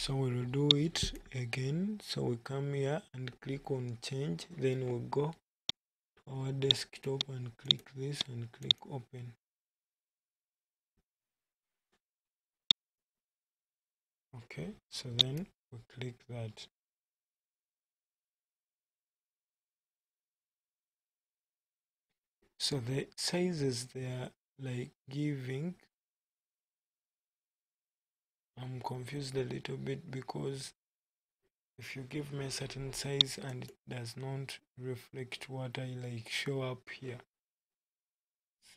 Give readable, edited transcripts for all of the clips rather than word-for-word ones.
So we'll do it again. So we come here and click on change, then we'll go to our desktop and click this and click open. Okay, so then we click that. So the sizes they are like giving, I'm confused a little bit, because if you give me a certain size and it does not reflect what I like show up here.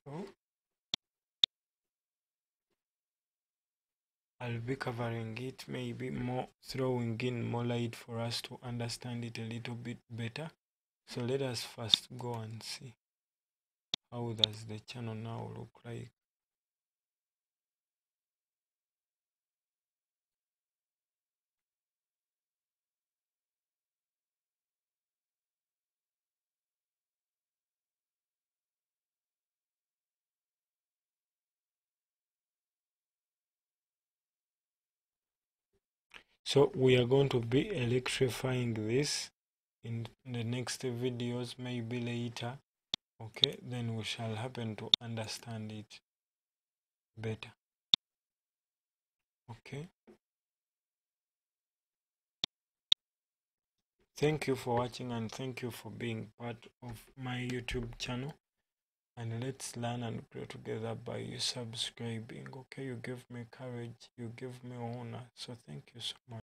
So I'll be covering it, maybe more throwing in more light for us to understand it a little bit better. So let us first go and see how does the channel now look like. So we are going to be electrifying this in the next videos, maybe later. Okay, then we shall happen to understand it better. Okay, thank you for watching, and thank you for being part of my YouTube channel. And let's learn and grow together by you subscribing. Okay, you give me courage, you give me honor, so thank you so much.